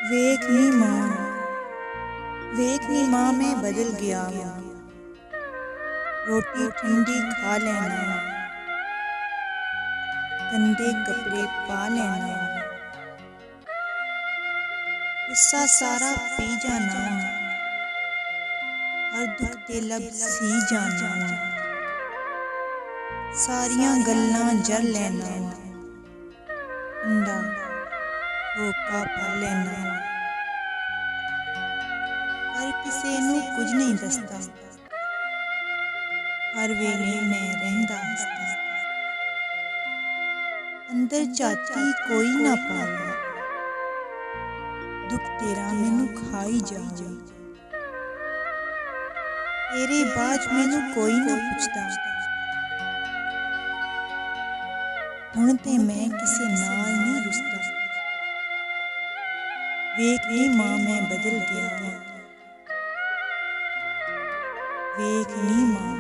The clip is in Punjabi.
ਵੇਖ ਨੀ ਮਾਂ ਮੈਂ ਬਦਲ ਗਿਆ ਵਾਂ। ਰੋਟੀ ਠੰਡੀ ਖਾ ਲੈਣਾ, ਗੰਦੇ ਕੱਪੜੇ ਪਾ ਲੈਣਾ, ਗੁੱਸਾ ਸਾਰਾ ਪੀ ਜਾਣਾ, ਹਰ ਦੁੱਖ ਤੇ ਲੱਭ ਸੀ ਜਾਣਾ, ਸਾਰੀਆਂ ਗੱਲਾਂ ਜਰ ਲੈਣਾ, ਠੰਡਾ ਹੋਕਾ ਪਾ ਲੈਣਾ, ਪਰ ਕਿਸੇ ਨੂੰ ਕੁਝ ਨਹੀਂ ਦੱਸਦਾ, ਹਰ ਵੇਲੇ ਮੈਂ ਰਹਿੰਦਾ ਹੱਸਦਾ। ਅੰਦਰ ਝਾਤੀ ਕੋਈ ਨਾ ਪਾਵੇ, ਦੁੱਖ ਤੇਰਾ ਮੈਨੂੰ ਖਾਈ ਜਾਵੇ, ਤੇਰੇ ਬਾਝ ਮੈਨੂੰ ਕੋਈ ਨਾ ਪੁੱਛਦਾ, ਹੁਣ ਤੇ ਮੈਂ ਕਿਸੇ ਨਾਲ ਨਹੀਂ ਰੁੱਸਦਾ। ਵੇਖ ਨੀ ਮਾਂ ਮੈਂ ਬਦਲ ਗਿਆ, ਵੇਖ ਨੀ ਮਾਂ